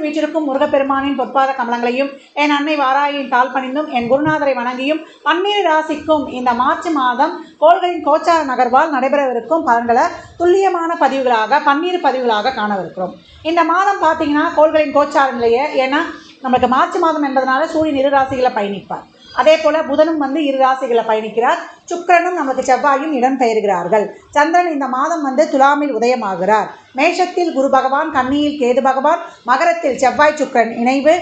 வீற்றிருக்கும் முருகப்பெருமானின் பொற்பாத கமலங்களையும் என் அன்னை வாராயின் தாழ் பணிந்தும் என் குருநாதரை வணங்கியும் 12 ராசிக்கும் இந்த மார்ச் மாதம் கோள்களின் கோச்சார நகர்வால் நடைபெறவிருக்கும் பலன்களை துல்லியமான பதிவுகளாக 12 பதிவுகளாக காணவிருக்கிறோம். இந்த மாதம் பார்த்தீங்கன்னா கோள்களின் கோச்சார நிலையை, ஏன்னா நமக்கு மார்ச் மாதம் என்பதனால சூரியன் 2 ராசிகளை பயணிப்பார். அதே போல் புதனும் 2 ராசிகளை பயணிக்கிறார். சுக்கிரனும் நமக்கு செவ்வாயும் இடம் பெயர்கிறார்கள். சந்திரன் இந்த மாதம் துலாமில் உதயமாகிறார். மேஷத்தில் குரு பகவான், கன்னியில் கேது பகவான், மகரத்தில் செவ்வாய் சுக்கிரன் இணைவு,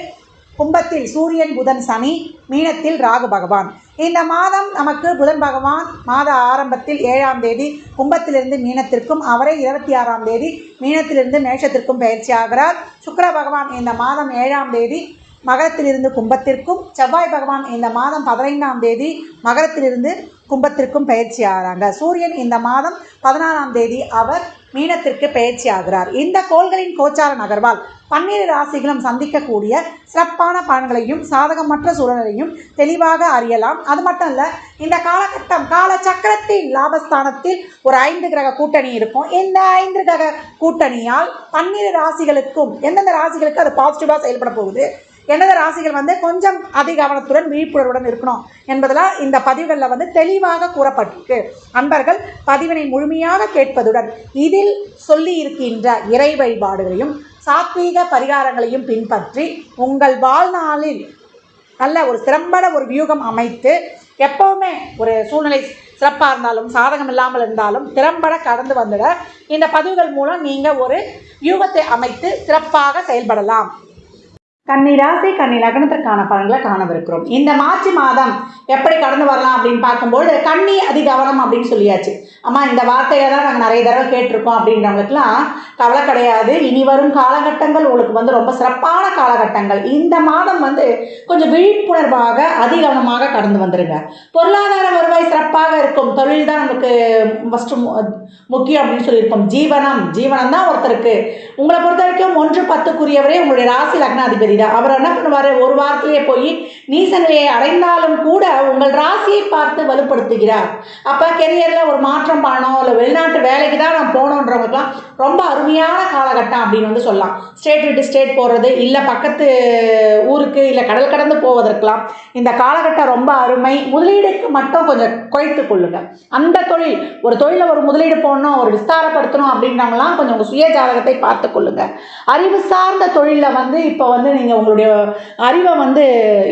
கும்பத்தில் சூரியன் புதன் சனி, மீனத்தில் ராகு பகவான். இந்த மாதம் நமக்கு புதன் பகவான் மாத ஆரம்பத்தில் 7ஆம் தேதி கும்பத்திலிருந்து மீனத்திற்கும், அவரே 26ஆம் தேதி மீனத்திலிருந்து மேஷத்திற்கும் பயிற்சி ஆகிறார். சுக்கிர பகவான் இந்த மாதம் 7ஆம் தேதி மகரத்திலிருந்து கும்பத்திற்கும், செவ்வாய் பகவான் இந்த மாதம் 15ஆம் தேதி மகரத்திலிருந்து கும்பத்திற்கும் பயிற்சி ஆகிறாங்க. சூரியன் இந்த மாதம் 16ஆம் தேதி அவர் மீனத்திற்கு பயிற்சி ஆகிறார். இந்த கோள்களின் கோச்சார நகர்வால் 12 ராசிகளும் சந்திக்கக்கூடிய சிறப்பான பலன்களையும் சாதகமற்ற சூழலையும் தெளிவாக அறியலாம். அது மட்டும் இல்லை, இந்த காலகட்டம் கால சக்கரத்தின் லாபஸ்தானத்தில் ஒரு 5 கிரக கூட்டணி இருக்கும். இந்த 5 கிரக கூட்டணியால் 12 ராசிகளுக்கும் எந்தெந்த ராசிகளுக்கு அது பாசிட்டிவாக செயல்பட போகுது, எந்தெந்த ராசிகள் கொஞ்சம் அதிக கவனத்துடன் விழிப்புணர்வுடன் இருக்கணும் என்பதெல்லாம் இந்த பதிவுகளில் தெளிவாக கூறப்பட்டிருக்கு. அன்பர்கள் பதிவினை முழுமையாக கேட்பதுடன் இதில் சொல்லி இருக்கின்ற இறை வழிபாடுகளையும் சாத்வீக பரிகாரங்களையும் பின்பற்றி உங்கள் வாழ்நாளில் நல்ல ஒரு திறம்பட ஒரு வியூகம் அமைத்து எப்போவுமே ஒரு சூழ்நிலை சிறப்பாக இருந்தாலும் சாதகம் இல்லாமல் இருந்தாலும் திறம்பட கடந்து வந்துட இந்த பதிவுகள் மூலம் நீங்கள் ஒரு வியூகத்தை அமைத்து சிறப்பாக செயல்படலாம். கன்னி ராசி கன்னி லக்னத்திற்கான பலன்களை காணவிருக்கிறோம். இந்த மார்ச் மாதம் எப்படி கடந்து வரலாம் அப்படின்னு பார்க்கும்போது, கன்னி அதிகவனம் அப்படின்னு சொல்லியாச்சு. அம்மா இந்த வார்த்தையை தான் நாங்கள் நிறைய தடவை கேட்டிருக்கோம் அப்படின்றவங்களுக்குலாம் கவலை கிடையாது. இனி வரும் காலகட்டங்கள் உங்களுக்கு ரொம்ப சிறப்பான காலகட்டங்கள். இந்த மாதம் கொஞ்சம் விழிப்புணர்வாக அதிகவனமாக கடந்து வந்துருங்க. பொருளாதார வருவாய் சிறப்பாக இருக்கும். தொழில் தான் நமக்கு ஃபஸ்ட்டு முக்கியம் அப்படின்னு சொல்லியிருக்கோம். ஜீவனம் தான் ஒருத்தருக்கு. உங்களை பொறுத்த வரைக்கும் 1-10க்குரியவரே உங்களுடைய ராசி லக்னாதிபதி தான். அவர் என்ன பண்ணுவார், ஒரு வாரத்திலேயே போய் நீச நிலையை அடைந்தாலும் கூட உங்கள் ராசியை பார்த்து வலுப்படுத்துகிறார். அப்போ கெரியரில் ஒரு மாற்றம் பண்ணணும், இல்லை வெளிநாட்டு வேலைக்கு தான் நான் போகணுன்றவங்களுக்குலாம் ரொம்ப அருமையான காலகட்டம் அப்படின்னு சொல்லலாம். ஸ்டேட் விட்டு ஸ்டேட் போகிறது, இல்லை பக்கத்து ஊருக்கு, இல்லை கடல் கடந்து போவதற்கெல்லாம் இந்த காலகட்டம் ரொம்ப அருமை. முதலீடுக்கு மட்டும் கொஞ்சம் குறைத்து கொள்ளுங்கள். அந்த தொழில், ஒரு தொழிலில் ஒரு முதலீடு போடணும், ஒரு விஸ்தாரப்படுத்தணும் அப்படின்றவங்களாம் கொஞ்சம் உங்கள் சுய ஜாதகத்தை பார்த்து கொள்ளுங்கள். அறிவு சார்ந்த தொழிலில் இப்போ நீங்கள் உங்களுடைய அறிவை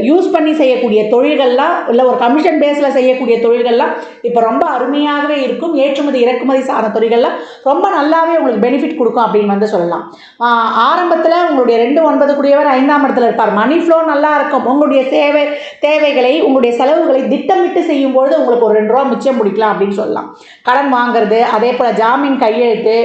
யூஸ் பண்ணி செய்யக்கூடிய தொழில்கள்லாம், இல்லை ஒரு கமிஷன் பேஸில் செய்யக்கூடிய தொழில்கள்லாம் இப்போ ரொம்ப அருமையாகவே இருக்கும். ஏற்றுமதி இறக்குமதி சார்ந்த தொழில்கள்லாம் ரொம்ப நல்லாவே உங்களுக்கு பெனிஃபிட் கொடுக்கும் அப்படின்னு சொல்லலாம். ஆரம்பத்தில் உங்களுடைய 2-9 5ஆம் இடத்துல இருப்பார். மணி ஃப்ளோ நல்லா இருக்கும். உங்களுடைய தேவைகளை, உங்களுடைய செலவுகளை திட்டமிட்டு செய்யும்பொழுது உங்களுக்கு ஒரு 2 ரூபா மிச்சம் முடிக்கலாம் அப்படின்னு சொல்லலாம். கடன் வாங்கிறது, அதே போல் ஜாமீன் கையெழுத்து,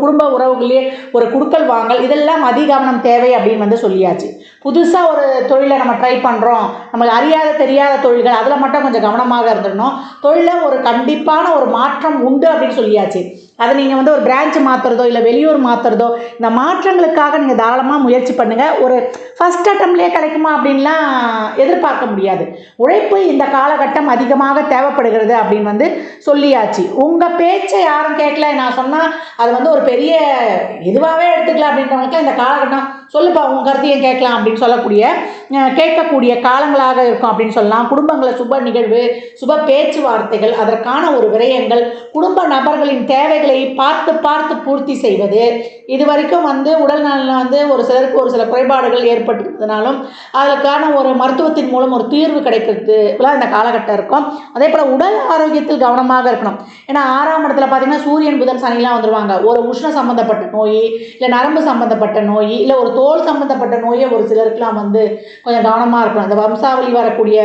குடும்ப உறவுகளே ஒரு குடுக்கல் வாங்கல், இதெல்லாம் அதிகவனம் தேவை அப்படின்னு சொல்லியாச்சு. புதுசாக ஒரு தொழிலை நம்ம ட்ரை பண்ணுறோம், நமக்கு அறியாத தெரியாத தொழில்கள், அதில் மட்டும் கொஞ்சம் கவனமாக இருந்துடணும். தொழிலில் ஒரு கண்டிப்பான ஒரு மாற்றம் உண்டு அப்படின்னு சொல்லியாச்சு. அதை நீங்கள் ஒரு பிரான்ச் மாற்றுறதோ, இல்லை வெளியூர் மாற்றுறதோ, இந்த மாற்றங்களுக்காக நீங்கள் தாராளமாக முயற்சி பண்ணுங்கள். ஒரு ஃபஸ்ட் அட்டம்ப்ட்லேயே கிடைக்குமா அப்படின்லாம் எதிர்பார்க்க முடியாது. உழைப்பு இந்த காலகட்டம் அதிகமாக தேவைப்படுகிறது அப்படின்னு சொல்லியாச்சு. உங்கள் பேச்சை யாரும் கேட்கல, நான் சொன்னால் அது ஒரு பெரிய இதுவாகவே எடுத்துக்கலாம் அப்படின்றவங்களுக்கு இந்த காலகட்டம் சொல்லுப்பா உங்கள் கருத்தையும் கேட்கலாம் அப்படின்னு கேட்கக்கூடிய காலங்களாக இருக்கும் அப்படின்னு சொல்லலாம். குடும்பங்களில் சுப நிகழ்வு, சுப பேச்சுவார்த்தைகள், அதற்கான ஒரு விரயங்கள், குடும்ப நபர்களின் தேவைகளை பார்த்து பூர்த்தி செய்வது. இது வரைக்கும் உடல் நலனில் ஒரு சிலருக்கு ஒரு சில குறைபாடுகள் ஏற்பட்டிருந்ததுனாலும் அதற்கான ஒரு மருத்துவத்தின் மூலம் ஒரு தீர்வு கிடைக்கிறது இந்த காலகட்டம் இருக்கும். அதே போல் உடல் ஆரோக்கியத்தில் கவனமாக இருக்கணும். ஏன்னா 6ஆம் இடத்துல பார்த்தீங்கன்னா சூரியன் புதன் சனிலாம் வந்துடுவாங்க. ஒரு உஷ்ண சம்மந்தப்பட்ட நோய், இல்லை நரம்பு சம்மந்தப்பட்ட நோய், இல்லை ஒரு தோல் சம்மந்தப்பட்ட நோயை ஒரு சிலருக்குலாம் கொஞ்சம் கவனமாக இருக்கணும். அந்த வம்சாவளி வரக்கூடிய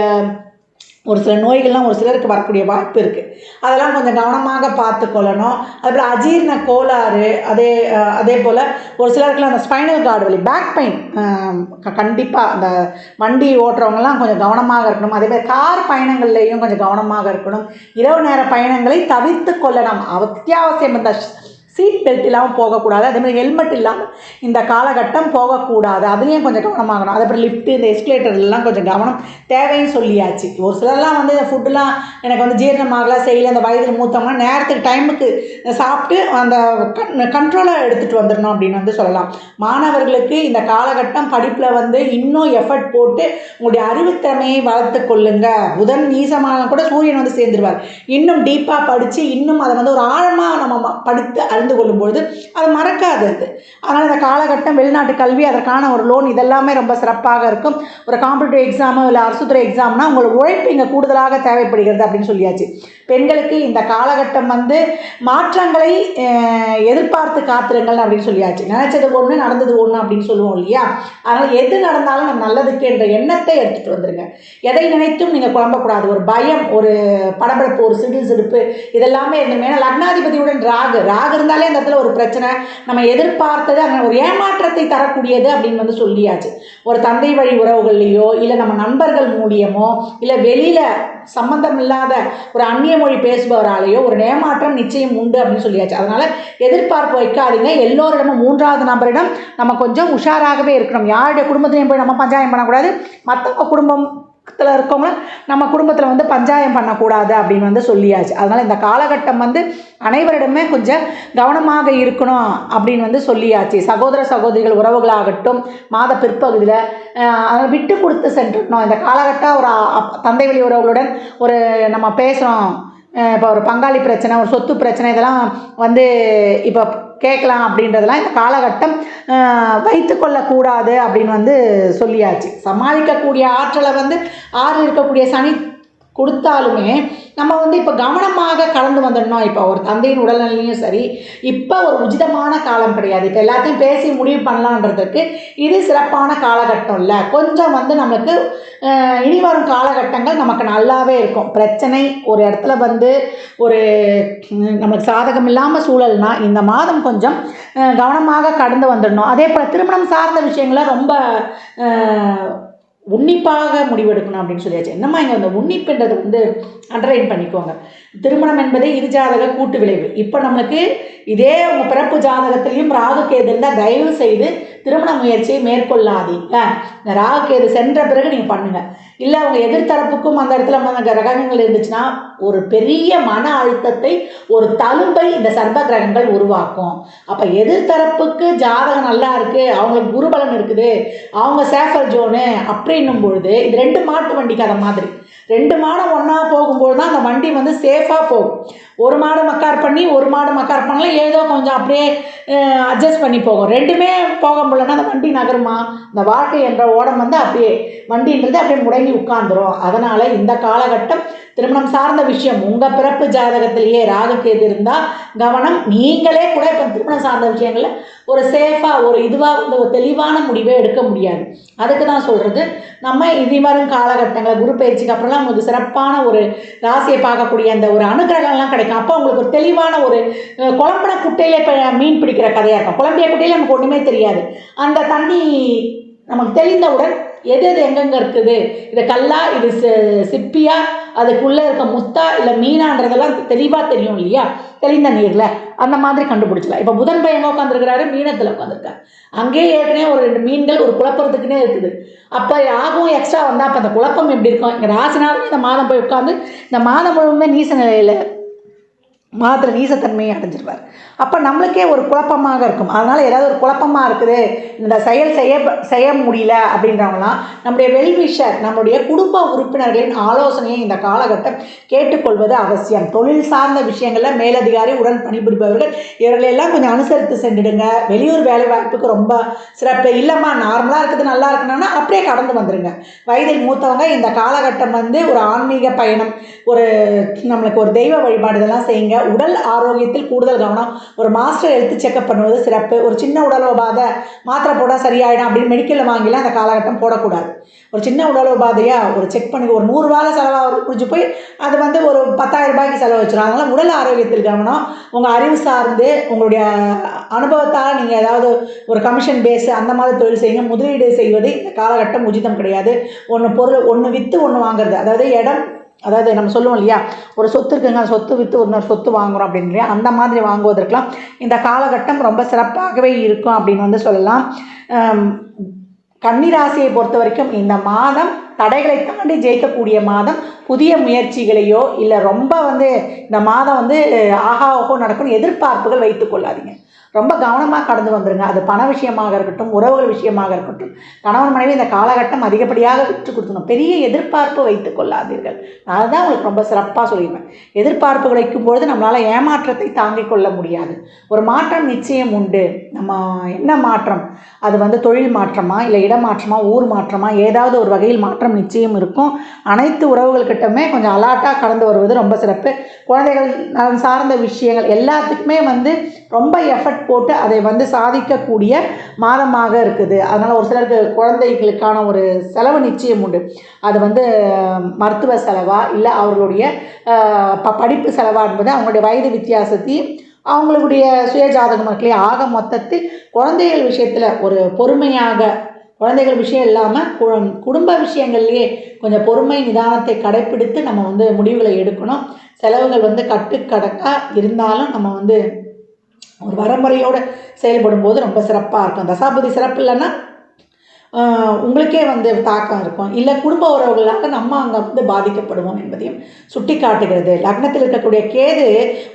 ஒரு சில நோய்கள்லாம் ஒரு சிலருக்கு வரக்கூடிய வாய்ப்பு இருக்குது. அதெல்லாம் கொஞ்சம் கவனமாக பார்த்து கொள்ளணும். அதுபோல் அஜீரண கோளாறு, அதே போல் ஒரு சிலருக்குலாம் அந்த ஸ்பைனல் கார்டு வலி, பேக் பெயின் கண்டிப்பாக அந்த வண்டி ஓட்டுறவங்கலாம் கொஞ்சம் கவனமாக இருக்கணும். அதேமாதிரி கார் பயணங்கள்லேயும் கொஞ்சம் கவனமாக இருக்கணும். இரவு நேர பயணங்களை தவிர்த்து கொள்ளணும். அத்தியாவசியம் இந்த சீட் பெல்ட் இல்லாமல் போகக்கூடாது. அதேமாதிரி ஹெல்மெட் இல்லாமல் இந்த காலகட்டம் போகக்கூடாது. அதுலேயும் கொஞ்சம் கவனமாகணும். அதுக்கப்புறம் லிஃப்ட்டு இந்த எஸ்கலேட்டர்லாம் கொஞ்சம் கவனம் தேவைன்னு சொல்லியாச்சு. ஒரு சிலர்லாம் வந்து ஃபுட்டுலாம் எனக்கு வந்து ஜீரணமாகலாம் செய்யலை, அந்த வயதில் மூத்தவங்க நேரத்துக்கு டைமுக்கு சாப்பிட்டு அந்த கண்ட்ரோலாக எடுத்துகிட்டு வந்துடணும் அப்படின்னு வந்து சொல்லலாம். மாணவர்களுக்கு இந்த காலகட்டம் படிப்பில் வந்து இன்னும் எஃபர்ட் போட்டு உங்களுடைய அறிவுத்திறமையை வளர்த்து கொள்ளுங்க. புதன் நீசமான கூட சூரியன் வந்து சேர்ந்துருவார். இன்னும் டீப்பாக படித்து இன்னும் அதை வந்து ஒரு ஆழமாக நம்ம படித்து அறிந்து கொள்ளும்பொழுது அது மறக்காது. அதனால் இந்த காலகட்டம் வெளிநாட்டு கல்வி, அதற்கான ஒரு லோன், இதெல்லாமே ரொம்ப சிறப்பாக இருக்கும். ஒரு காம்படிட்டிவ் எக்ஸாமோ இல்லை அரசுத்துறை எக்ஸாம்னா உங்களோட உழைப்பு இங்கே கூடுதலாக தேவைப்படுகிறது அப்படின்னு சொல்லியாச்சு. பெண்களுக்கு இந்த காலகட்டம் வந்து மாற்றங்களை எதிர்பார்த்து காத்திருங்கள் அப்படின்னு சொல்லியாச்சு. நினைச்சது ஒன்று நடந்தது ஒன்று அப்படின்னு சொல்லுவோம் இல்லையா? அதனால் எது நடந்தாலும் நம்ம நல்லதுக்கு என்ற எண்ணத்தை எடுத்துகிட்டு வந்துருங்க. எதை நினைத்தும் நீங்கள் குழம்பக்கூடாது. ஒரு பயம், ஒரு படபடப்பு, ஒரு சிடுசிடுப்பு இதெல்லாமே இருந்துமே. ஏன்னா லக்னாதிபதியுடன் ராகு இருந்தாலே அந்த இடத்துல ஒரு பிரச்சனை, நம்ம எதிர்பார்த்தது அங்கே ஒரு ஏமாற்றத்தை தரக்கூடியது அப்படின்னு வந்து சொல்லியாச்சு. ஒரு தந்தை வழி உறவுகள்லையோ இல்லை நம்ம நண்பர்கள் மூலியமோ இல்லை வெளியில் சம்பந்தம் இல்லாத ஒரு அந்நிய மொழி பேசுபவராலேயோ ஒரு ஏமாற்றம் நிச்சயம் உண்டு அப்படின்னு சொல்லியாச்சு. அதனால் எதிர்பார்ப்பு வைக்காதீங்க. எல்லோரிடமும் மூன்றாவது நபரிடம் நம்ம கொஞ்சம் உஷாராகவே இருக்கணும். யாருடைய குடும்பத்திலையும் போய் நம்ம பஞ்சாயம் பண்ணக்கூடாது. மற்றவங்க குடும்பத்தில் இருக்கவங்கள நம்ம குடும்பத்தில் வந்து பஞ்சாயம் பண்ணக்கூடாது அப்படின்னு வந்து சொல்லியாச்சு. அதனால் இந்த காலகட்டம் வந்து அனைவரிடமே கொஞ்சம் கவனமாக இருக்கணும் அப்படின்னு வந்து சொல்லியாச்சு. சகோதர சகோதரிகள் உறவுகளாகட்டும் மாத பிற்பகுதியில் அதை விட்டு கொடுத்து சென்றுடணும். இந்த காலகட்டம் ஒரு தந்தை வழி உறவுகளுடன் ஒரு நம்ம பேசுகிறோம், இப்போ ஒரு பங்காளி பிரச்சனை, ஒரு சொத்து பிரச்சனை, இதெல்லாம் வந்து இப்போ கேட்கலாம் அப்படின்றதெல்லாம் இந்த காலகட்டம் வைத்து கொள்ளக்கூடாது அப்படின்னு வந்து சொல்லியாச்சு. சமாளிக்கக்கூடிய ஆற்றலை வந்து 6 இருக்கக்கூடிய சனி கொடுத்தாலுமே நம்ம வந்து இப்போ கவனமாக கலந்து வந்துடணும். இப்போ ஒரு தந்தையின் உடல்நிலையும் சரி, இப்போ ஒரு உச்சிதமான காலம் கிடையாது. இப்போ எல்லாத்தையும் பேசி முடிவு பண்ணலான்றதுக்கு இது சிறப்பான காலகட்டம் இல்லை. கொஞ்சம் வந்து நமக்கு இனி வரும் காலகட்டங்கள் நமக்கு நல்லாவே இருக்கும். பிரச்சனை ஒரு இடத்துல வந்து ஒரு நமக்கு சாதகம் இல்லாமல் சூழல்னா இந்த மாதம் கொஞ்சம் கவனமாக கடந்து வந்துடணும். அதே போல் திருமணம் சார்ந்த விஷயங்களை ரொம்ப உன்னிப்பாக முடிவெடுக்கணும் அப்படின்னு சொல்லியாச்சு. என்னம்மா இங்கே அந்த உன்னிப்புன்றது வந்து அண்டர்லைன் பண்ணிக்கோங்க. திருமணம் என்பதே இரு ஜாதக கூட்டு விளைவு. இப்போ நம்மளுக்கு இதே உங்கள் பிறப்பு ஜாதகத்திலையும் ராகு கேது இருந்தால் தயவு செய்து திருமண முயற்சியை மேற்கொள்ளாதீங்க. இந்த ராகு கேது சென்ற பிறகு நீங்கள் பண்ணுங்கள். இல்லை அவங்க எதிர்த்தரப்புக்கும் அந்த இடத்துல அந்த கிரகங்கள் இருந்துச்சுன்னா ஒரு பெரிய மன அழுத்தத்தை, ஒரு தழும்பை இந்த சர்ப கிரகங்கள் உருவாக்கும். அப்போ எதிர்த்தரப்புக்கு ஜாதகம் நல்லா இருக்குது, அவங்களுக்கு குருபலன் இருக்குது, அவங்க சேஃபர் ஜோனு அப்படின்னும் பொழுது இது 2 மாட்டு வண்டி கதை மாதிரி. 2 மாடம் ஒன்றா போகும்போது தான் அந்த வண்டி வந்து சேஃபாக போகும். ஒரு மாடு மக்கார் பண்ணி ஒரு மாடு மக்கார் பண்ணலாம், ஏதோ கொஞ்சம் அப்படியே அட்ஜஸ்ட் பண்ணி போகும். 2மே போக முடியலன்னா அந்த வண்டி நகருமா? இந்த வாழ்க்கை என்ற ஓடம் வந்து அப்படியே வண்டின்றது அப்படியே முடங்கி உட்கார்ந்துரும். அதனால் இந்த காலகட்டம் திருமணம் சார்ந்த விஷயம் உங்கள் பிறப்பு ஜாதகத்திலேயே ராகு கேது இருந்தால் கவனம். நீங்களே கூட இப்போ திருமணம் சார்ந்த விஷயங்களில் ஒரு சேஃபாக ஒரு இதுவாக வந்து ஒரு தெளிவான முடிவே எடுக்க முடியாது. அதுக்கு தான் சொல்கிறது, நம்ம இனி வரும் காலகட்டங்களில் குரு பயிற்சிக்கு அப்புறம்லாம் உங்களுக்கு சிறப்பான ஒரு ராசியை பார்க்கக்கூடிய அந்த ஒரு அனுகிரகம்லாம் கிடைக்கும். அப்போ உங்களுக்கு ஒரு தெளிவான ஒரு குழம்பின குட்டையில் இப்போ மீன் பிடிக்கிற கதையாக இருக்கும். குழம்பிய குட்டையில் நமக்கு ஒன்றுமே தெரியாது. அந்த தண்ணி நமக்கு தெளிந்தவுடன் எது எது எங்கெங்கே இருக்குது, இது கல்லா, இது சிப்பியா, அதுக்குள்ளே இருக்க முத்தா இல்லை மீனான்றதெல்லாம் தெளிவாக தெரியும் இல்லையா? தெளிந்த நீரில் அந்த மாதிரி கண்டுபிடிச்சலாம். இப்போ புதன் பையன் உட்காந்துருக்கிறாரு, மீனத்தில் உட்காந்துருக்காரு. அங்கேயே ஏற்கனவே ஒரு 2 மீன்கள் ஒரு குழப்பறதுக்குன்னே இருக்குது. அப்போ ஆகும் எக்ஸ்ட்ரா வந்தால் அப்போ அந்த குழப்பம் எப்படி இருக்கும்? இங்கே ராசினாலும் இந்த மாதம் போய் உட்காந்து இந்த மாதம் முழுவதுமே நீச நிலையில் மாத்திர நீசத்தன்மையை அடைஞ்சிருவார். அப்போ நம்மளுக்கே ஒரு குழப்பமாக இருக்கும். அதனால் ஏதாவது ஒரு குழப்பமாக இருக்குது, இந்த செயல் செய்ய முடியல அப்படின்றவங்களாம் நம்முடைய வெல்விஷர், நம்முடைய குடும்ப உறுப்பினர்களின் ஆலோசனையை இந்த காலகட்டம் கேட்டுக்கொள்வது அவசியம். தொழில் சார்ந்த விஷயங்களில் மேலதிகாரி உடன் பணிபுரிபவர்கள் இவர்களெல்லாம் கொஞ்சம் அனுசரித்து சென்றுடுங்க. வெளியூர் வேலை வாய்ப்புக்கு ரொம்ப சிறப்பு. இல்லைம்மா நார்மலாக இருக்குது நல்லா இருக்குன்னா அப்படியே கடந்து வந்துடுங்க. வயதில் மூத்தவங்க இந்த காலகட்டம் வந்து ஒரு ஆன்மீக பயணம், ஒரு நம்மளுக்கு ஒரு தெய்வ வழிபாடு இதெல்லாம் செய்யுங்க. உடல் ஆரோக்கியத்தில் கூடுதல் கவனம். ஒரு மாஸ்டர் ஹெல்த் செக்அப் பண்ணுவது சிறப்பு. ஒரு சின்ன உடலோபாதை மாத்திரை போட்டால் சரியாயிடும் அப்படின்னு மெடிக்கலில் வாங்கிலாம் அந்த காலகட்டம் போடக்கூடாது. ஒரு சின்ன உடலோபாதையாக ஒரு செக் பண்ணி ஒரு 100 ரூபாயில் செலவாக குடிச்சு போய் அது வந்து ஒரு 10,000 ரூபாய்க்கு செலவு வச்சிடும். அதனால் உடல் ஆரோக்கியத்தில் கவனம். உங்கள் அறிவு சார்ந்து உங்களுடைய அனுபவத்தால் நீங்கள் ஏதாவது ஒரு கமிஷன் பேஸ் அந்த மாதிரி தொழில் செய்யுங்க. முதலீடு செய்வது இந்த காலகட்டம் உச்சிதம் கிடையாது. ஒன்று பொருள் ஒன்று விற்று ஒன்று வாங்குறது, அதாவது இடம் அதாவது நம்ம சொல்லுவோம் இல்லையா, ஒரு சொத்து இருக்குங்க, சொத்து விற்று இன்னொரு சொத்து வாங்குகிறோம் அப்படின்னு இல்லையா, அந்த மாதிரி வாங்குவதற்கெலாம் இந்த காலகட்டம் ரொம்ப சிறப்பாகவே இருக்கும் அப்படின்னு வந்து சொல்லலாம். கன்னிராசியை பொறுத்த வரைக்கும் இந்த மாதம் தடைகளை தாண்டி ஜெயிக்கக்கூடிய மாதம். புதிய முயற்சிகளையோ இல்லை ரொம்ப வந்து இந்த மாதம் வந்து ஆகா ஓஹோ நடக்கும் எதிர்பார்ப்புகள் வைத்து கொள்ளாதீங்க. ரொம்ப கவனமாக கடந்து வந்துடுங்க. அது பண விஷயமாக இருக்கட்டும், உறவுகள் விஷயமாக இருக்கட்டும், கணவன் மனைவி இந்த காலகட்டம் அதிகப்படியாக விட்டு கொடுக்கணும். பெரிய எதிர்பார்ப்பு வைத்து கொள்ளாதீர்கள். அதுதான் உங்களுக்கு ரொம்ப சிறப்பாக சொல்லிடுவேன். எதிர்பார்ப்புகள் வைக்கும்பொழுது நம்மளால் ஏமாற்றத்தை தாங்கிக் கொள்ள முடியாது. ஒரு மாற்றம் நிச்சயம் உண்டு. நம்ம என்ன மாற்றம், அது வந்து தொழில் மாற்றமா, இல்லை இடமாற்றமா, ஊர் மாற்றமா, ஏதாவது ஒரு வகையில் மாற்றம் நிச்சயம் இருக்கும். அனைத்து உறவுகள்கிட்டமே கொஞ்சம் அலாட்டாக கடந்து வருவது ரொம்ப சிறப்பு. குழந்தைகள் நலன் சார்ந்த விஷயங்கள் எல்லாத்துக்குமே வந்து ரொம்ப எஃபர்ட் போட்டு அதை வந்து சாதிக்கக்கூடிய மாதமாக இருக்குது. அதனால் ஒரு சிலருக்கு குழந்தைகளுக்கான ஒரு செலவு நிச்சயம் உண்டு. அது வந்து மருத்துவ செலவா இல்லை அவர்களுடைய படிப்பு செலவா என்பது அவங்களுடைய வயது வித்தியாசத்தையும் அவங்களுடைய சுயஜாதகம் இருக்குல்லையே. ஆக மொத்தத்தில் குழந்தைகள் விஷயத்தில் ஒரு பொறுமையாக, குழந்தைகள் விஷயம் இல்லாமல் குடும்ப விஷயங்கள்லேயே கொஞ்சம் பொறுமை நிதானத்தை கடைப்பிடித்து நம்ம வந்து முடிவுகளை எடுக்கணும். செலவுகள் வந்து கட்டுக்கடக்காக இருந்தாலும் நம்ம வந்து ஒரு வரமுறையோடு செயல்படும் போது ரொம்ப சிறப்பாக இருக்கும். தசாபதி சிறப்பு இல்லைன்னா உங்களுக்கே வந்து தாக்கம் இருக்கும். இல்லை குடும்ப உறவுகளாக நம்ம அங்கே வந்து பாதிக்கப்படுவோம் என்பதையும் சுட்டி காட்டுகிறது. லக்னத்தில் இருக்கக்கூடிய கேது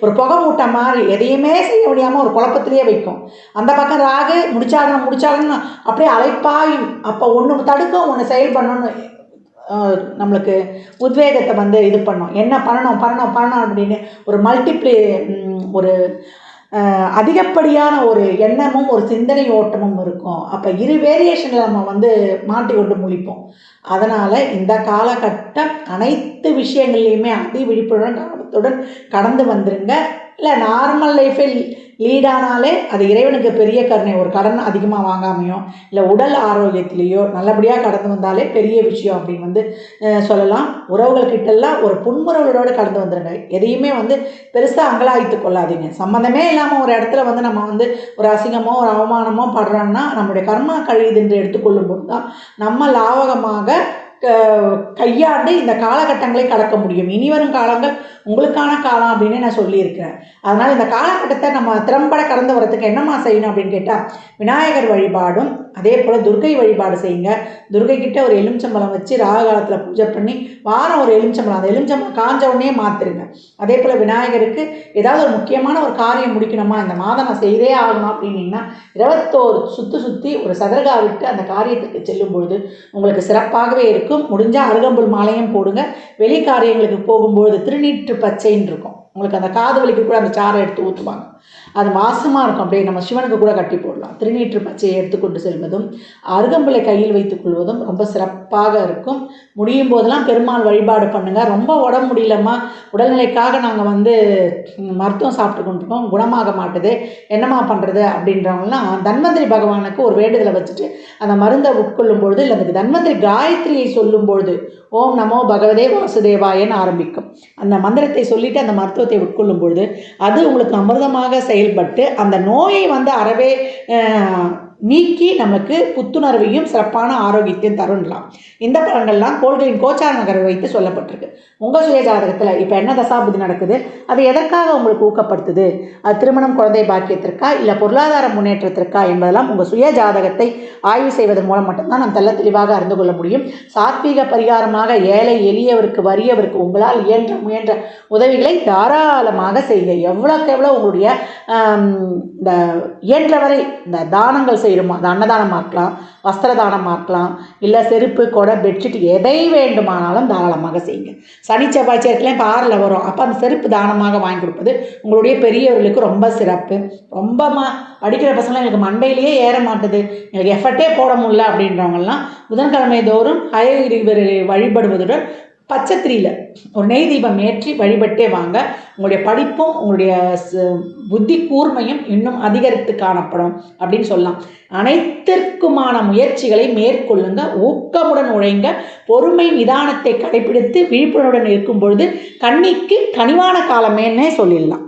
ஒரு புகை மூட்டை மாதிரி எதையுமே செய்ய முடியாமல் ஒரு குழப்பத்திலேயே வைக்கும். அந்த பக்கம் ராகு முடிச்சாகணும் அப்படியே அலைப்பாயும். அப்போ ஒன்று தடுக்கும், ஒன்று செயல் பண்ணணும்னு நம்மளுக்கு உத்வேகத்தை வந்து இது பண்ணும். என்ன பண்ணணும் அப்படின்னு ஒரு ஒரு அதிகப்படியான ஒரு எண்ணமும் ஒரு சிந்தனை ஓட்டமும் இருக்கும். அப்போ இரு வேரியேஷனில் நம்ம வந்து மாட்டி கொண்டு முழிப்போம். அதனால் இந்த காலகட்டம் அனைத்து விஷயங்கள்லையுமே அதி விழிப்புடன் கவனத்துடன் கடந்து வந்துருங்க. இல்லை நார்மல் லைஃபை லீடானாலே அது இறைவனுக்கு பெரிய கருணை. ஒரு கடன் அதிகமாக வாங்காமையோ இல்லை உடல் ஆரோக்கியத்திலேயோ நல்லபடியாக கடந்து வந்தாலே பெரிய விஷயம் அப்படின்னு வந்து சொல்லலாம். உறவுகள்கிட்டெல்லாம் ஒரு புன்முறவுகளோடு கடந்து வந்துடுங்க. எதையுமே வந்து பெருசாக அங்கலாய்த்து கொள்ளாதீங்க. சம்மந்தமே இல்லாமல் ஒரு இடத்துல வந்து நம்ம வந்து ஒரு அசிங்கமோ ஒரு அவமானமோ படுறோன்னா நம்மளுடைய கர்மா கழியுது என்று எடுத்துக்கொள்ளும் போது தான் நம்ம லாவகமாக கையாண்டு இந்த காலகட்டங்களை கடக்க முடியும். இனி வரும் காலங்கள் உங்களுக்கான காலம் அப்படின்னு நான் சொல்லியிருக்கிறேன். அதனால் இந்த காலகட்டத்தை நம்ம திறம்பட கடந்து வரதுக்கு என்னம்மா செய்யணும் அப்படின்னு கேட்டால், விநாயகர் வழிபாடும் அதே போல் துர்க்கை வழிபாடு செய்யுங்க. துர்க்கை கிட்ட ஒரு எலுமிச்சம்பழம் வச்சு ராகு காலத்தில் பூஜை பண்ணி வாரம் ஒரு எலுமிச்சம்பழம், அந்த எலுமிச்சம்பழம் காஞ்ச உடனே மாற்றிடுங்க. அதே போல் விநாயகருக்கு ஏதாவது ஒரு முக்கியமான ஒரு காரியம் முடிக்கணுமா, இந்த மாதம் நான் செய்தே ஆகணும் அப்படின்னீங்கன்னா 21 சுற்றி ஒரு சதரகா விட்டு அந்த காரியத்துக்கு செல்லும்பொழுது உங்களுக்கு சிறப்பாகவே இருக்கும். முடிஞ்சால் அருகம்புல் மாலையும் போடுங்க. வெளி காரியங்களுக்கு போகும்பொழுது திருநீற்று பச்சைன்னு இருக்கும். உங்களுக்கு அந்த காது வலிக்கு கூட அந்த சாரை எடுத்து ஊற்றுவாங்க. அது வாசமாக இருக்கும். அப்படியே நம்ம சிவனுக்கு கூட கட்டி போடலாம். திருநீற்று பச்சையை எடுத்துக்கொண்டு செல்வதும் அருகம்புலை கையில் வைத்துக் கொள்வதும் ரொம்ப சிறப்பாக இருக்கும். முடியும் போதெல்லாம் பெருமாள் வழிபாடு பண்ணுங்கள். ரொம்ப உடம்பு முடியலம்மா, உடல்நிலைக்காக நாங்கள் வந்து மருத்துவம் சாப்பிட்டு கொண்டிருக்கோம், குணமாக மாட்டுது, என்னம்மா பண்ணுறது அப்படின்றவங்களாம் தன்வந்திரி பகவானுக்கு ஒரு வேண்டுதலை வச்சுட்டு அந்த மருந்தை உட்கொள்ளும் பொழுது, இல்லை அந்த தன்வந்திரி காயத்ரியை சொல்லும் பொழுது ஓம் நமோ பகவதே வாசுதேவாயன்னு ஆரம்பிக்கும். அந்த மந்திரத்தை சொல்லிவிட்டு அந்த மருத்துவத்தை உட்கொள்ளும் பொழுது அது உங்களுக்கு அமிர்தமாக செயல்பட்டு அந்த நோயை வந்து அறவே நீக்கி நமக்கு புத்துணர்வையும் சிறப்பான ஆரோக்கியத்தையும் தருணலாம். இந்த பலன்கள்லாம் கோள்களின் கோச்சார நகரை வைத்து சொல்லப்பட்டிருக்கு. உங்கள் சுய ஜாதகத்தில் இப்போ என்ன தசாபுதி நடக்குது, அது எதற்காக உங்களுக்கு ஊக்கப்படுத்துது, அது திருமணம், குழந்தை பாக்கியத்திற்கா இல்லை பொருளாதார முன்னேற்றத்திற்கா என்பதெல்லாம் உங்கள் சுய ஜாதகத்தை ஆய்வு செய்வதன் மூலம் மட்டும்தான் நாம் தெள்ள தெளிவாக அறிந்து கொள்ள முடியும். சாத்வீக பரிகாரமாக ஏழை எளியவருக்கு வறியவருக்கு உங்களால் முயன்ற உதவிகளை தாராளமாக செய்யுங்க. எவ்வளோக்கு எவ்வளோ உங்களுடைய இந்த இயன்றவரை இந்த தானங்கள் செய்யணுமா, அது அன்னதானமாக்கலாம், வஸ்திர தானமாக்கலாம், இல்லை செருப்பு, கொடை, பெட்ஷீட் எதை வேண்டுமானாலும் தாராளமாக செய்யுங்க. சனி செவ்வாய் சேர்க்கையில இப்போ 6ல் வரும். அப்போ அந்த செருப்பு தானமாக வாங்கி கொடுப்பது உங்களுடைய பெரியவர்களுக்கு ரொம்ப சிறப்பு. ரொம்ப படிக்கிற பசங்களாம் எனக்கு மண்டையிலேயே ஏற மாட்டுது, எனக்கு எஃபர்ட்டே போட முடியல அப்படின்றவங்கலாம் புதன்கிழமை தோறும் ஹயகிரிவரை வழிபடுவதுடன் பச்சத்திரியில் ஒரு நெய் தீபம் ஏற்றி வழிபட்டே வாங்க. உங்களுடைய படிப்பும் உங்களுடைய புத்தி கூர்மையும் இன்னும் அதிகரித்து காணப்படும் அப்படின்னு சொல்லலாம். அனைத்திற்குமான முயற்சிகளை மேற்கொள்ளுங்க, ஊக்கமுடன் உழைங்க, பொறுமை நிதானத்தை கடைபிடித்து விழிப்புணர்வுடன் இருக்கும் பொழுது கண்ணிக்கு கனிவான காலமேன்னே சொல்லிடலாம்.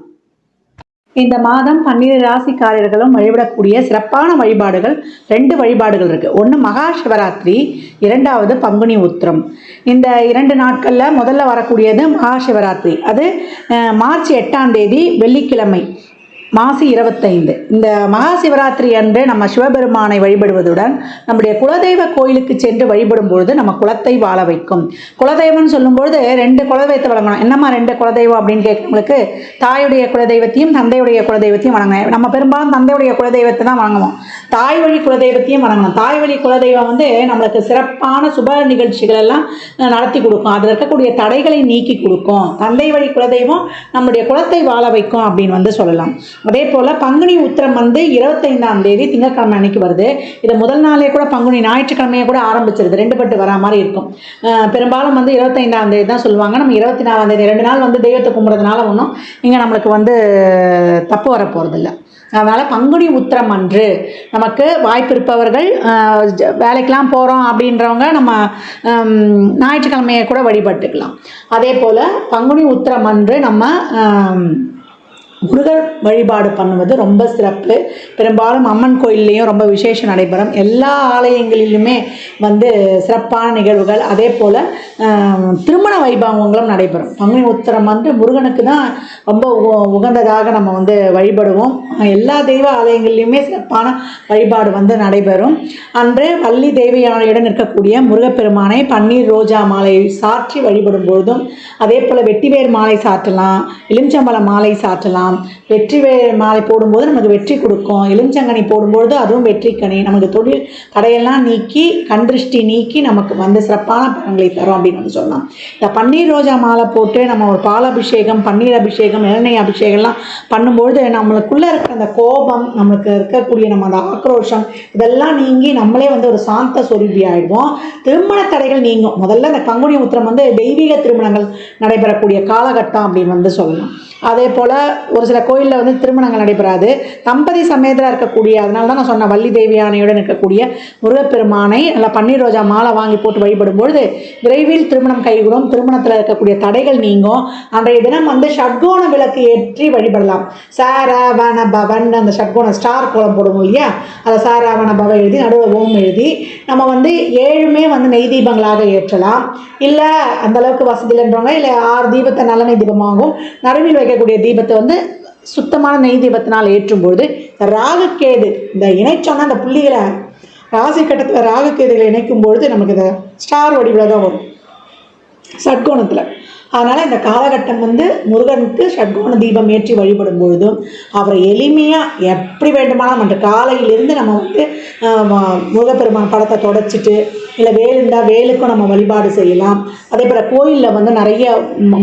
இந்த மாதம் 12 ராசிக்காரர்களும் வழிபடக்கூடிய சிறப்பான வழிபாடுகள் 2 வழிபாடுகள் இருக்குது. ஒன்று மகா சிவராத்திரி, 2வது பங்குனி உத்திரம். இந்த 2 நாட்களில் முதல்ல வரக்கூடியது மகா சிவராத்திரி. அது மார்ச் 8ஆம் தேதி வெள்ளிக்கிழமை, மாசி 25. இந்த மகா சிவராத்திரி அன்று நம்ம சிவபெருமானை வழிபடுவதுடன் நம்முடைய குலதெய்வ கோயிலுக்கு சென்று வழிபடும் பொழுது நம்ம குலத்தை வாழ வைக்கும். குலதெய்வம்னு சொல்லும்பொழுது 2 குலதெய்வத்தை வழங்கணும். என்னம்மா 2 குலதெய்வம் அப்படின்னு கேட்குறவங்களுக்கு தாயுடைய குலதெய்வத்தையும் தந்தையுடைய குலதெய்வத்தையும் வணங்கணும். நம்ம பெரும்பாலும் தந்தையுடைய குலதெய்வத்தை தான் வணங்குவோம். தாய் வழி குலதெய்வத்தையும் வணங்கணும். தாய் வழி குலதெய்வம் நம்மளுக்கு சிறப்பான சுப நிகழ்ச்சிகள் எல்லாம் நடத்தி கொடுக்கும். அதில் இருக்கக்கூடிய தடைகளை நீக்கி கொடுக்கும். தந்தை வழி குலதெய்வம் நம்முடைய குலத்தை வாழ வைக்கும் அப்படின்னு சொல்லலாம். அதே போல் பங்குனி உத்திரம் 25ஆம் தேதி திங்கட்கிழமை அன்னைக்கு வருது. இதை முதல் நாளே கூட பங்குனி ஞாயிற்றுக்கிழமையே கூட ஆரம்பிச்சிருது. 2 பட்டு வரா மாதிரி இருக்கும். பெரும்பாலும் 25ஆம் தேதி தான் சொல்லுவாங்க. நம்ம 24ஆம் தேதி 2 நாள் தெய்வத்தை கும்பிட்றதுனால ஒன்றும் இங்கே நம்மளுக்கு தப்பு வர போகிறதில்ல. அதனால் பங்குனி உத்திரம் அன்று நமக்கு வாய்ப்பு இருப்பவர்கள் வேலைக்கெலாம் போகிறோம் அப்படின்றவங்க நம்ம ஞாயிற்றுக்கிழமையை கூட வழிபட்டுக்கலாம். அதே போல் பங்குனி உத்திரம் அன்று நம்ம முருகர் வழிபாடு பண்ணுவது ரொம்ப சிறப்பு. பெரும்பாலும் அம்மன் கோயில்லையும் ரொம்ப விசேஷம் நடைபெறும். எல்லா ஆலயங்களிலுமே சிறப்பான நிகழ்வுகள், அதே போல் திருமண வைபவங்களும் நடைபெறும். பங்குனி உத்திரம் முருகனுக்கு தான் ரொம்ப உகந்ததாக நம்ம வழிபடுவோம். எல்லா தெய்வ ஆலயங்களிலுமே சிறப்பான வழிபாடு நடைபெறும். அன்று வள்ளி தேவியானையுடன் இருக்கக்கூடிய முருகப்பெருமானை பன்னீர் ரோஜா மாலை சாற்றி வழிபடும் பொழுதும், அதே போல் வெட்டிவேர் மாலை சாற்றலாம், எலுமிச்சம்பழ மாலை சாற்றலாம். வெற்றிவேர் மாலை போடும்போது நமக்கு வெற்றி கொடுக்கும். எலுமிச்சங்கனி போடும்பொழுது அதுவும் வெற்றிக்கனி. நமக்கு தொழில் தடையெல்லாம் நீக்கி கண்திருஷ்டி நீக்கி நமக்கு சிறப்பான பலன்களை தரும் அப்படின்னு சொல்லலாம். இந்த பன்னீர் ரோஜா மாலை போட்டு நம்ம ஒரு பால் அபிஷேகம், பன்னீர் அபிஷேகம், இளநெய் அபிஷேகம்லாம் பண்ணும்பொழுது நம்மளுக்குள்ளே இருக்கிற அந்த கோபம், நம்மளுக்கு இருக்கக்கூடிய நம்ம அந்த ஆக்ரோஷம் இதெல்லாம் நீங்கி நம்மளே ஒரு சாந்த சொருபி ஆகிடுவோம். திருமண தடைகள் நீங்கும். முதல்ல இந்த பங்குனி உத்திரம் தெய்வீக திருமணங்கள் நடைபெறக்கூடிய காலகட்டம் அப்படின்னு சொல்லலாம். அதே போல் ஒரு சில கோயிலில் திருமணங்கள் நடைபெறாது. தம்பதி சமேதராக இருக்கக்கூடிய, அதனால தான் நான் சொன்ன வள்ளி தேவியானையுடன் இருக்கக்கூடிய முருகப்பெருமானை நல்லா பன்னீர் ரோஜா மாலை வாங்கி போட்டு வழிபடும்பொழுது விரைவில் திருமணம் கைகூடும். திருமணத்தில் இருக்கக்கூடிய தடைகள் நீங்கும். அன்றைய தினம் ஷட்கோண விளக்கு ஏற்றி வழிபடலாம். சாராவண பவன் அந்த ஷட்கோண ஸ்டார் கோலம் போடுவோம் இல்லையா, அதை சாராவண பவன் எழுதி நடுவில் ஓம் எழுதி நம்ம 7மே நெய் தீபங்களாக ஏற்றலாம். இல்லை அந்தளவுக்கு வசதி இல்லைன்றவங்க இல்லை 6 தீபத்தை நல்லெண்ணெய் தீபமாகவும் நடுவில் வைக்கக்கூடிய தீபத்தை சுத்தமான நெய் தீபத்தினால் ஏற்றும்பொழுது ராகுக்கேது இந்த இணைச்சோன்னா அந்த புள்ளிகளை ராசி கட்டத்தில் ராகுக்கேதுகளை இணைக்கும் பொழுது நமக்கு இந்த ஸ்டார் வடிவில் தான் வரும் ஷட்கோணத்தில். அதனால் இந்த காலகட்டம் முருகனுக்கு ஷட்கோண தீபம் ஏற்றி வழிபடும் பொழுதும் அவரை எளிமையாக எப்படி வேண்டுமானால் அன்று காலையிலிருந்து நம்ம முருகப்பெருமான் படத்தை தொடச்சிட்டு, இல்லை வேல் இருந்தால் வேலுக்கும் நம்ம வழிபாடு செய்யலாம். அதே போல் கோயிலில் நிறைய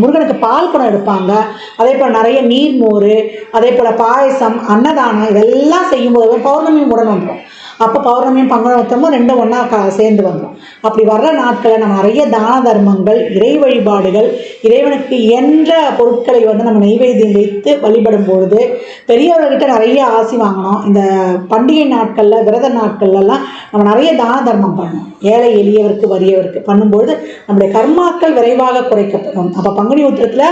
முருகனுக்கு பால் குடம் எடுப்பாங்க. அதே போல் நிறைய நீர்மோர், அதே போல் பாயசம், அன்னதானம் இதெல்லாம் செய்யும்போது பௌர்ணமியும் உடன் வந்துடும். அப்போ பௌர்ணமியும் பங்குனி உத்திரமும் 2 ஒன்றா சேர்ந்து வந்துடும். அப்படி வர்ற நாட்களில் நம்ம நிறைய தான தர்மங்கள், இறை வழிபாடுகள், இறைவனுக்கு என்ற பொருட்களை நம்ம நெய்வேத்தியம் வைத்து வழிபடும் பொழுது பெரியவர்கிட்ட நிறைய ஆசி வாங்கணும். இந்த பண்டிகை நாட்களில், விரத நாட்கள்லாம் நம்ம நிறைய தான தர்மம் பண்ணணும். ஏழை எளியவருக்கு வறியவருக்கு பண்ணும்பொழுது நம்முடைய கர்மாக்கள் விரைவாக குறைக்கப்படும். அப்போ பங்குனி உத்திரத்தில்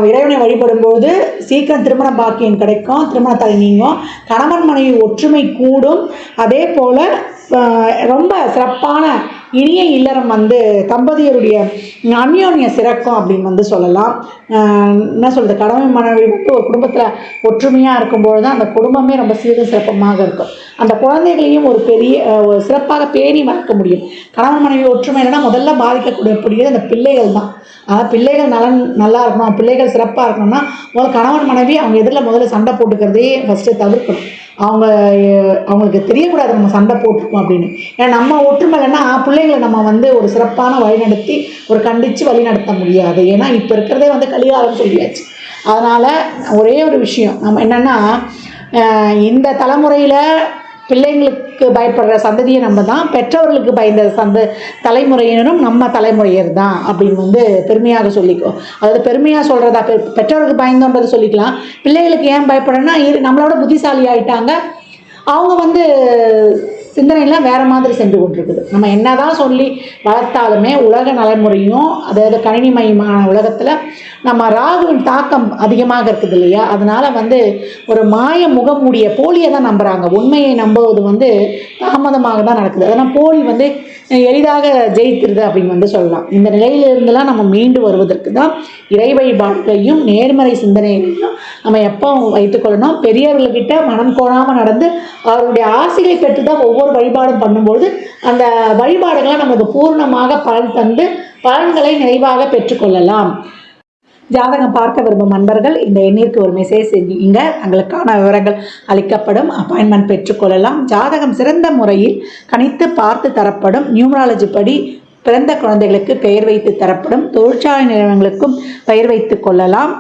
இறைவனை வழிபடும்போது சீக்கிரம் திருமண பாக்கியம் கிடைக்கும், திருமண தடை நீங்கும், கணவன் மனைவி ஒற்றுமை கூடும். அதே போல் ரொம்ப சிறப்பான இனிய இல்லறம் தம்பதியருடைய அந்யோன்ய சிறக்கும் அப்படின்னு சொல்லலாம். என்ன சொல்கிறது, கணவன் மனைவி ஒரு குடும்பத்தில் ஒற்றுமையாக இருக்கும்பொழுது தான் அந்த குடும்பமே ரொம்ப சீரும் சிறப்பமாக இருக்கும். அந்த குழந்தைகளையும் ஒரு பெரிய சிறப்பாக பேணி வளர்க்க முடியும். கணவன் மனைவி ஒற்றுமை இல்லைன்னா முதல்ல பாதிக்கக்கூடியது அந்த பிள்ளைகள் தான். அதாவது பிள்ளைகள் நல்லா இருக்கணும், பிள்ளைகள் சிறப்பாக இருக்கணும்னா முதல்ல கணவன் மனைவி அவங்க எதிரில் முதல்ல சண்டை போட்டுக்கிறதே ஃபஸ்ட்டு தவிர்க்கணும். அவங்களுக்கு தெரியக்கூடாது நம்ம சண்டை போட்டிருக்கோம் அப்படின்னு. ஏன்னா நம்ம ஒற்றுமை இல்லைன்னா பிள்ளைங்களை நம்ம ஒரு சிறப்பான வழிநடத்தி கண்டித்து வழி நடத்த முடியாது. ஏன்னா இப்போ இருக்கிறதே கலிகாலம் சொல்லியாச்சு. அதனால் ஒரே ஒரு விஷயம் நம்ம என்னென்னா, இந்த தலைமுறையில் பிள்ளைங்களுக்கு பயப்படுற சந்ததியை நம்ம தான், பெற்றவர்களுக்கு பயந்த தலைமுறையினரும் நம்ம தலைமுறையர் தான் அப்படின்னு பெருமையாக சொல்லிக்கோ. அதாவது பெருமையாக சொல்கிறதா, பெற்றவர்களுக்கு பயந்தோன்றது சொல்லிக்கலாம். பிள்ளைகளுக்கு ஏன் பயப்படுறேன்னா நம்மளோட புத்திசாலி ஆகிட்டாங்க, அவங்க சிந்தனைலாம் வேறு மாதிரி சென்று கொண்டிருக்குது. நம்ம என்ன தான் சொல்லி வளர்த்தாலுமே உலக நடைமுறையும் அதாவது கணினிமயமான உலகத்தில் நம்ம ராகுவின் தாக்கம் அதிகமாக இருக்குது இல்லையா? அதனால் ஒரு மாய முகமூடிய போலியை தான் நம்புகிறாங்க. உண்மையை நம்புவது தாமதமாக தான் நடக்குது. அதனால் போலி எளிதாக ஜெயிக்கிறது அப்படின்னு சொல்லலாம். இந்த நிலையிலிருந்துலாம் நம்ம மீண்டு வருவதற்கு தான் இறை வழிபாடுகளையும் நேர்மறை சிந்தனைகளையும் நம்ம எப்போ வைத்துக்கொள்ளணும். பெரியவர்கள்கிட்ட மனம் கோணாமல் நடந்து அவருடைய ஆசைகளை பெற்று தான் ஒவ்வொரு வழிபாடும் பண்ணும்போது அந்த வழிபாடுகளை நமக்கு பூர்ணமாக பலன் தந்து பலன்களை நிறைவாக பெற்றுக்கொள்ளலாம். ஜாதகம் பார்க்க விரும்பும் நண்பர்கள் இந்த எண்ணிற்கு ஒரு மெசேஜ் செய்யுங்க. தங்களுக்கான விவரங்கள் அளிக்கப்படும். அப்பாயின்மெண்ட் பெற்றுக்கொள்ளலாம். ஜாதகம் சிறந்த முறையில் கணித்து பார்த்து தரப்படும். நியூமராலஜி படி பிறந்த குழந்தைகளுக்கு பெயர் வைத்து தரப்படும். தொழிற்சாலை நிறுவனங்களுக்கும் பெயர் வைத்து கொள்ளலாம்.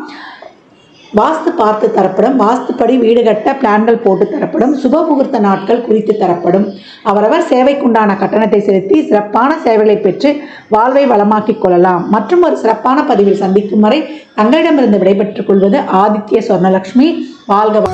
வாஸ்து பார்த்து தரப்படும். வாஸ்துப்படி வீடு கட்ட பிளான்கள் போட்டு தரப்படும். சுப முகூர்த்த நாட்கள் குறித்து தரப்படும். அவரவர் சேவைக்குண்டான கட்டணத்தை செலுத்தி சிறப்பான சேவைகளை பெற்று வாழ்வை வளமாக்கிக் கொள்ளலாம். மற்றும் ஒரு சிறப்பான பதிவில் சந்திக்கும் வரை தங்களிடமிருந்து விடைபெற்றுக் கொள்வது ஆதித்ய சொர்ணலட்சுமி. வாழ்க.